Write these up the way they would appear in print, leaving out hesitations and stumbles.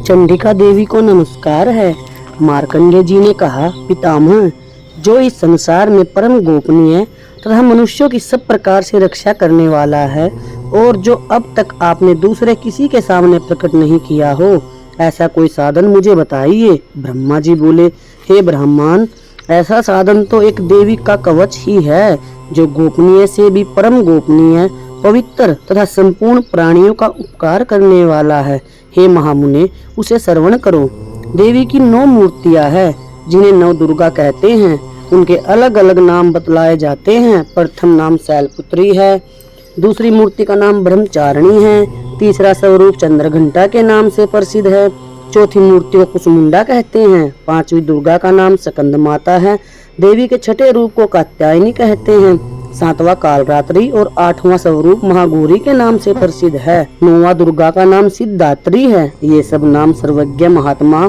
चंडिका देवी को नमस्कार है। मार्कंडेय जी ने कहा, पितामह, जो इस संसार में परम गोपनीय तथा मनुष्यों की सब प्रकार से रक्षा करने वाला है और जो अब तक आपने दूसरे किसी के सामने प्रकट नहीं किया हो, ऐसा कोई साधन मुझे बताइए। ब्रह्मा जी बोले, हे ब्राह्मण, ऐसा साधन तो एक देवी का कवच ही है, जो गोपनीय से भी परम गोपनीय, पवित्र तथा संपूर्ण प्राणियों का उपकार करने वाला है। हे महामुने, उसे श्रवण करो। देवी की 9 मूर्तियां हैं, जिन्हें 9 दुर्गा कहते हैं। उनके अलग अलग नाम बतलाए जाते हैं। प्रथम नाम शैलपुत्री है, दूसरी मूर्ति का नाम ब्रह्मचारिणी है, तीसरा स्वरूप चंद्रघंटा के नाम से प्रसिद्ध है, चौथी मूर्ति को कुसमुंडा कहते हैं, 5वीं दुर्गा का नाम स्कंद माता है, देवी के छठे रूप को कात्यायनी कहते हैं, 7वां कालरात्रि और 8वां स्वरूप महागौरी के नाम से प्रसिद्ध है, 9वां दुर्गा का नाम सिद्धात्री है। ये सब नाम सर्वज्ञ महात्मा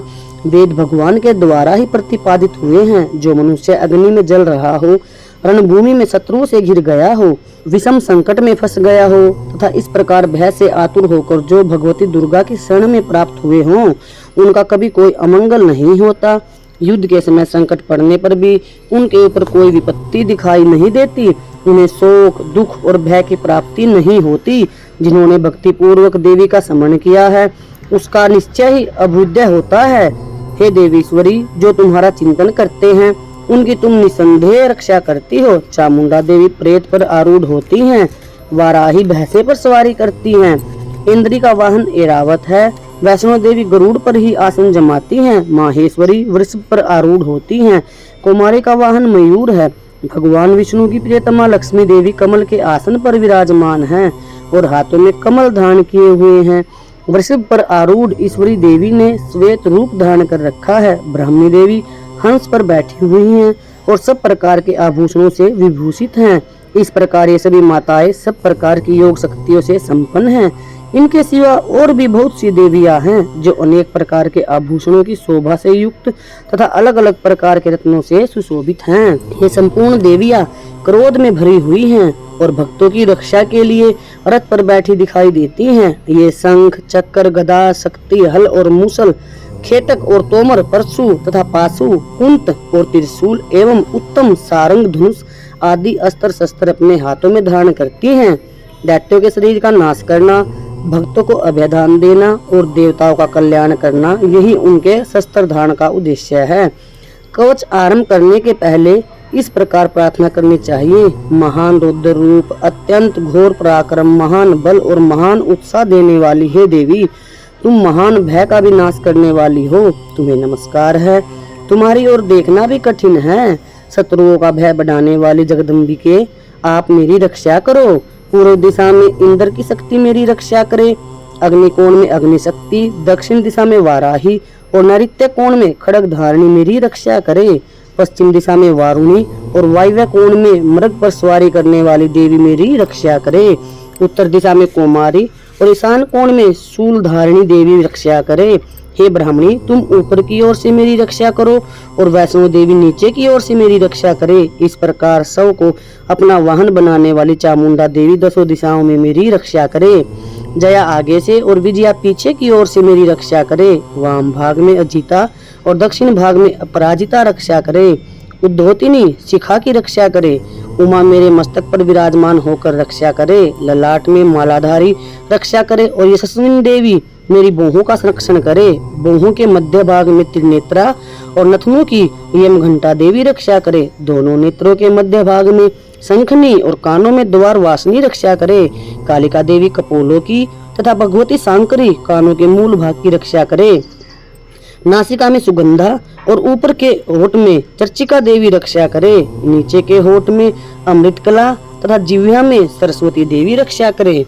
वेद भगवान के द्वारा ही प्रतिपादित हुए हैं। जो मनुष्य अग्नि में जल रहा हो, रणभूमि में शत्रुओं से घिर गया हो, विषम संकट में फंस गया हो तथा इस प्रकार भय से आतुर होकर जो भगवती दुर्गा की शरण में प्राप्त हुए हों, उनका कभी कोई अमंगल नहीं होता। युद्ध के समय संकट पड़ने पर भी उनके ऊपर कोई विपत्ति दिखाई नहीं देती। उन्हें शोक, दुख और भय की प्राप्ति नहीं होती। जिन्होंने भक्ति पूर्वक देवी का स्मरण किया है, उसका निश्चय ही अभुद्य होता है। हे देवीश्वरी, जो तुम्हारा चिंतन करते हैं, उनकी तुम निसंदेह रक्षा करती हो। चामुंडा देवी प्रेत पर आरूढ़ होती हैं, वाराही भैंसे पर सवारी करती हैं, इंद्री का वाहन ऐरावत है, वैष्णो देवी गरुड़ पर ही आसन जमाती हैं, माहेश्वरी वृषभ पर आरूढ़ होती हैं, कुमारी का वाहन मयूर है, भगवान विष्णु की प्रियतमा लक्ष्मी देवी कमल के आसन पर विराजमान हैं और हाथों में कमल धारण किए हुए हैं। वृषभ पर आरूढ़ ईश्वरी देवी ने श्वेत रूप धारण कर रखा है। ब्राह्मणी देवी हंस पर बैठी हुई हैं और सब प्रकार के आभूषणों से विभूषित हैं। इस प्रकार ये सभी माताएं सब प्रकार की योग शक्तियों से संपन्न हैं। इनके सिवा और भी बहुत सी देवियां हैं, जो अनेक प्रकार के आभूषणों की शोभा से युक्त तथा अलग अलग प्रकार के रत्नों से सुशोभित हैं। ये संपूर्ण देवियां क्रोध में भरी हुई हैं और भक्तों की रक्षा के लिए रथ पर बैठी दिखाई देती हैं। ये शंख, चक्र, गदा, शक्ति, हल और मूसल, खेटक और तोमर, परशु तथा पाशु, कुंत और त्रिशूल एवं उत्तम सारंग, धनुष आदि अस्त्र शस्त्र अपने हाथों में धारण करती हैं। दैत्यों के शरीर का नाश करना, भक्तों को अभयदान देना और देवताओं का कल्याण करना, यही उनके शस्त्र धारण का उद्देश्य है। कवच आरंभ करने के पहले इस प्रकार प्रार्थना करनी चाहिए। महान रौद्र रूप, अत्यंत घोर पराक्रम, महान बल और महान उत्साह देने वाली हे देवी, तुम महान भय का भी नाश करने वाली हो। तुम्हें नमस्कार है। तुम्हारी ओर देखना भी कठिन है। शत्रुओं का भय बढ़ाने वाली जगदम्बिके, आप मेरी रक्षा करो। पूर्व दिशा में इंद्र की शक्ति मेरी रक्षा करे, अग्निकोण में अग्नि शक्ति, दक्षिण दिशा में वाराही और नैऋत्य कोण में खड्ग धारिणी मेरी रक्षा करे, पश्चिम दिशा में वारुणी और वायव्य कोण में मृग पर सवारी करने वाली देवी मेरी रक्षा करे, उत्तर दिशा में कुमारी और ईशान कोण में शूल धारिणी देवी रक्षा करे। हे ब्राह्मणी, तुम ऊपर की ओर से मेरी रक्षा करो और वैष्णो देवी नीचे की ओर से मेरी रक्षा करे। इस प्रकार सब को अपना वाहन बनाने वाली चामुंडा देवी 10 दिशाओं में मेरी रक्षा करे। जया आगे से और विजया पीछे की ओर से मेरी रक्षा करे। वाम भाग में अजिता और दक्षिण भाग में अपराजिता रक्षा करे। उद्धोतिनी शिखा की रक्षा करे। उमा मेरे मस्तक पर विराजमान होकर रक्षा करे। ललाट में मालाधारी रक्षा करे और यशस्विनी देवी मेरी बाहों का संरक्षण करे। बाहों के मध्य भाग में त्रिनेत्रा और नथनों की यम घंटा देवी रक्षा करे। दोनों नेत्रों के मध्य भाग में शंखनी और कानों में द्वार वासनी रक्षा करे। कालिका देवी कपोलों की तथा भगवती सांकरी कानों के मूल भाग की रक्षा करे। नासिका में सुगंधा और ऊपर के होठ में चर्चिका देवी रक्षा करे। नीचे के होठ में अमृतकला तथा जिह्वा में सरस्वती देवी रक्षा करे।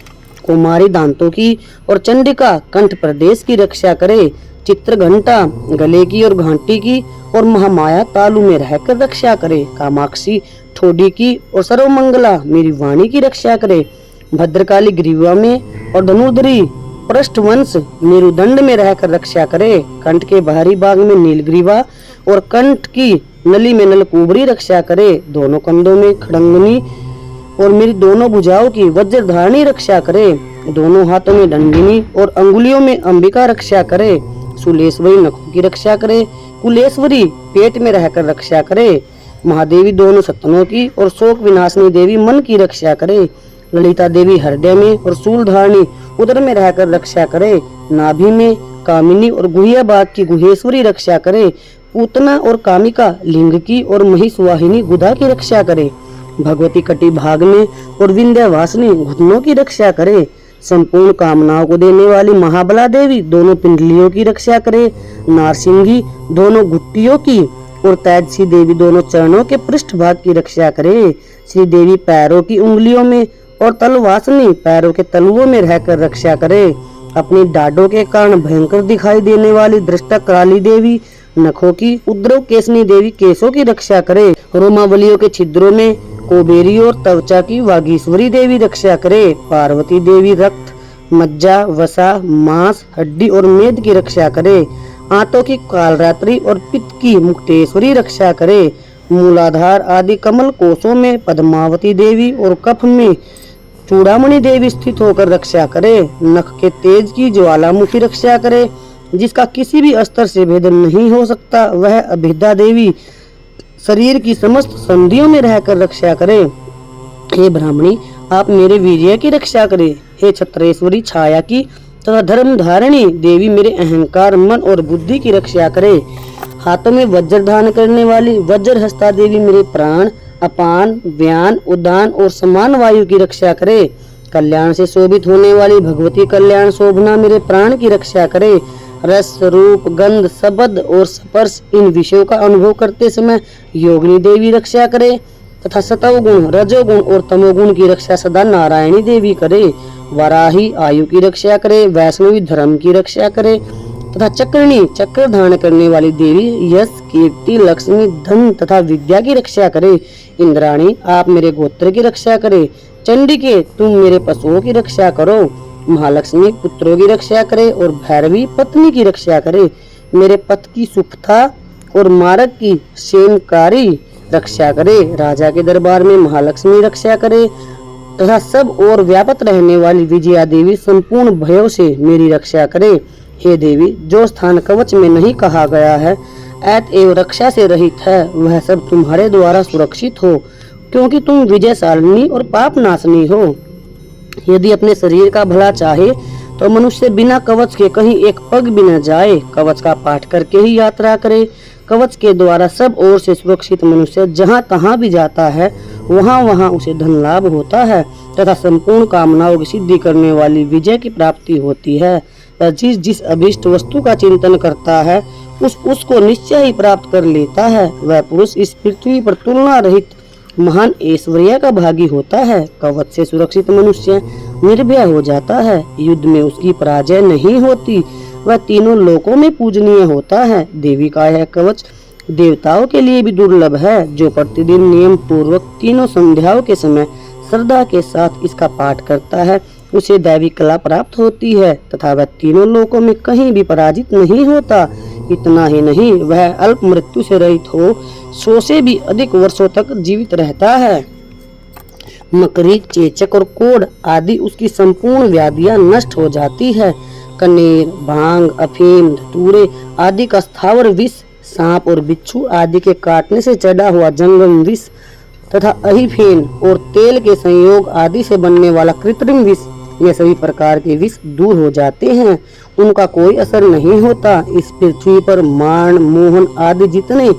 कुमारी दांतों की और चंडिका कंठ प्रदेश की रक्षा करे। चित्र घंटा गले की और घंटी की और महामाया तालु में रहकर रक्षा करे। कामाक्षी ठोडी की और सर्वमंगला मेरी वाणी की रक्षा करे। भद्रकाली ग्रीवा में और धनुर्धरी पृष्ठवंश मेरुदंड में रहकर रक्षा करे। कंठ के बाहरी भाग में नीलग्रीवा और कंठ की नली में नलकुबरी रक्षा करे। दोनों कंधों में खड़ंगनी और मेरी दोनों भुजाओं की वज्रधारणी रक्षा करे। दोनों हाथों में दंडिनी और अंगुलियों में अंबिका रक्षा करे। शूलेश्वरी नखों की रक्षा करे, कुलेश्वरी पेट में रहकर रक्षा करे, महादेवी दोनों सतनों की और शोक विनाशनी देवी मन की रक्षा करे, ललिता देवी हृदय में और शूलधारणी उदर में रहकर रक्षा करे, नाभि में कामिनी और गुहियाबाग की गुहेश्वरी रक्षा करे, पूतना और कामिका लिंग की और महिषवाहिनी गुदा की रक्षा करे, भगवती कटी भाग में और विंध्यवासिनी घुटनों की रक्षा करे, संपूर्ण कामनाओं को देने वाली महाबला देवी दोनों पिंडलियों की रक्षा करे, नारसिंगी दोनों घुट्टियों की और तैजसी देवी दोनों चरणों के पृष्ठ भाग की रक्षा करे, श्री देवी पैरों की उंगलियों में और तलवासनी पैरों के तलुओं में रहकर रक्षा करे, अपनी डाडों के कारण भयंकर दिखाई देने वाली दृष्टा कराली देवी नखों की, उद्रव केसनी देवी केसों की रक्षा करे, रोमावलियों के छिद्रों में कोबेरी और त्वचा की वागीश्वरी देवी रक्षा करे, पार्वती देवी रक्त, मज्जा, वसा, मांस, हड्डी और मेद की रक्षा करे, आंतों की कालरात्रि और पित्त की मुक्तेश्वरी रक्षा करे, मूलाधार आदि कमल कोशों में पद्मावती देवी और कफ में चूड़ामणि देवी स्थित होकर रक्षा करे, नख के तेज की ज्वालामुखी रक्षा करे, जिसका किसी भी अस्त्र से भेदन नहीं हो सकता, वह अभिद्या देवी शरीर की समस्त संधियों में रहकर रक्षा करे। हे ब्राह्मणी, आप मेरे वीर्य की रक्षा करे। हे छत्रेश्वरी छाया की तथा धर्म धारिणी देवी मेरे अहंकार, मन और बुद्धि की रक्षा करे। हाथों में वज्र धारण करने वाली वज्र हस्ता देवी मेरे प्राण, अपान, व्यान, उदान और समान वायु की रक्षा करे। कल्याण से शोभित होने वाली भगवती कल्याण शोभना मेरे प्राण की रक्षा करे। रस, रूप, गंध, शब्द और स्पर्श इन विषयों का अनुभव करते समय योगिनी देवी रक्षा करे तथा सतोगुण, रजोगुण और तमोगुण की रक्षा सदा नारायणी देवी करे। वराही आयु की रक्षा करे, वैष्णवी धर्म की रक्षा करे तथा चक्रणी चक्र धारण करने वाली देवी यश, कीर्ति, लक्ष्मी, धन तथा विद्या की रक्षा करे। इंद्राणी, आप मेरे गोत्र की रक्षा करे। चंडिके, तुम मेरे पशुओं की रक्षा करो। महालक्ष्मी पुत्रों की रक्षा करे और भैरवी पत्नी की रक्षा करे। मेरे पथ की सुपथा और मार्ग की सेमकारी रक्षा करे। राजा के दरबार में महालक्ष्मी रक्षा करे तथा सब और व्यापक रहने वाली विजया देवी संपूर्ण भयों से मेरी रक्षा करे। हे देवी, जो स्थान कवच में नहीं कहा गया है अतएव रक्षा से रहित है, वह सब तुम्हारे द्वारा सुरक्षित हो, क्योंकि तुम विजयशालिनी और पाप नाशनी हो। यदि अपने शरीर का भला चाहे तो मनुष्य बिना कवच के कहीं एक पग भी न जाए, कवच का पाठ करके ही यात्रा करे। कवच के द्वारा सब ओर से सुरक्षित मनुष्य जहाँ तहाँ भी जाता है, वहाँ वहाँ उसे धन लाभ होता है तथा संपूर्ण कामनाओं की सिद्धि करने वाली विजय की प्राप्ति होती है। जिस जिस अभीष्ट वस्तु का चिंतन करता है उसको निश्चय ही प्राप्त कर लेता है। वह पुरुष इस पृथ्वी पर तुलना रहित महान ऐश्वर्य का भागी होता है। कवच से सुरक्षित मनुष्य निर्भय हो जाता है, युद्ध में उसकी पराजय नहीं होती, वह तीनों लोकों में पूजनीय होता है। देवी का यह कवच देवताओं के लिए भी दुर्लभ है। जो प्रतिदिन नियम पूर्वक तीनों संध्याओं के समय श्रद्धा के साथ इसका पाठ करता है, उसे दैवी कला प्राप्त होती है तथा वह तीनों लोकों में कहीं भी पराजित नहीं होता। इतना ही नहीं, वह अल्प मृत्यु से रहित हो 100 से भी अधिक वर्षों तक जीवित रहता है। मकरी, चेचक और कोढ़ आदि उसकी संपूर्ण व्याधियां नष्ट हो जाती है। कनेर, भांग, अफीम, धतूरे आदि का स्थावर विष, सांप और बिच्छू आदि के काटने से चढ़ा हुआ जंगम विष तथा अहिफेन और तेल के संयोग आदि से बनने वाला कृत्रिम विष, ये सभी प्रकार के विष दूर हो जाते हैं, उनका कोई असर नहीं होता। इस पृथ्वी पर मारण, मोहन आदि जितने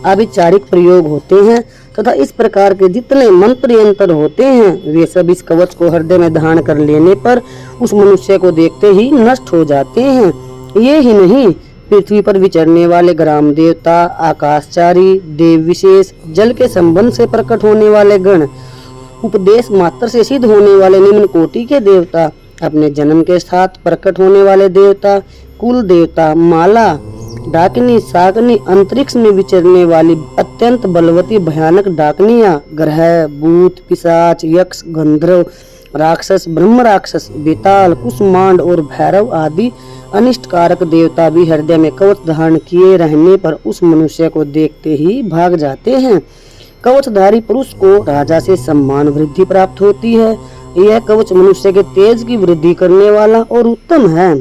आभिचारिक प्रयोग होते हैं तथा इस प्रकार के जितने मंत्र यंत्र होते हैं, वे सब इस कवच को हृदय में धारण कर लेने पर उस मनुष्य को देखते ही नष्ट हो जाते हैं। ये ही नहीं, पृथ्वी पर विचरने वाले ग्राम देवता, आकाशचारी, देव विशेष, जल के संबंध से प्रकट होने वाले गण, उपदेश मात्र से सिद्ध होने वाले निम्न कोटि के देवता, अपने जन्म के साथ प्रकट होने वाले देवता, कुल देवता, माला, डाकिनी, शाकनी, अंतरिक्ष में विचरने वाली अत्यंत बलवती भयानक डाकनियां, ग्रह, भूत, पिशाच, यक्ष, गंधर्व, राक्षस, ब्रह्म राक्षस, बेताल, कुष्मांड और भैरव आदि अनिष्ट कारक देवता भी हृदय में कवच धारण किए रहने पर उस मनुष्य को देखते ही भाग जाते हैं। कवचधारी पुरुष को राजा से सम्मान वृद्धि प्राप्त होती है। यह कवच मनुष्य के तेज की वृद्धि करने वाला और उत्तम है।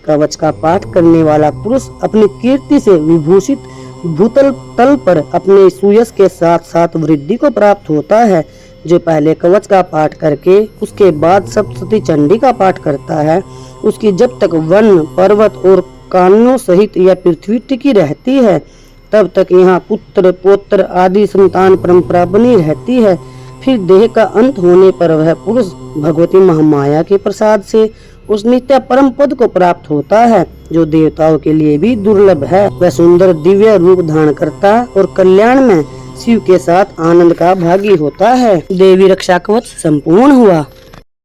कवच का पाठ करने वाला पुरुष अपनी कीर्ति से विभूषित भूतल तल पर अपने सुयश के साथ साथ वृद्धि को प्राप्त होता है। जो पहले कवच का पाठ करके उसके बाद सप्तशती चंडी का पाठ करता है, उसकी जब तक वन पर्वत और कानों सहित यह पृथ्वी टिकी रहती है, तब तक यहाँ पुत्र पौत्र आदि संतान परंपरा बनी रहती है। फिर देह का अंत होने पर वह पुरुष भगवती महामाया के प्रसाद से उस नित्य परम पद को प्राप्त होता है, जो देवताओं के लिए भी दुर्लभ है। वह सुंदर दिव्य रूप धारण करता और कल्याण में शिव के साथ आनंद का भागी होता है। देवी रक्षा कवच संपूर्ण हुआ।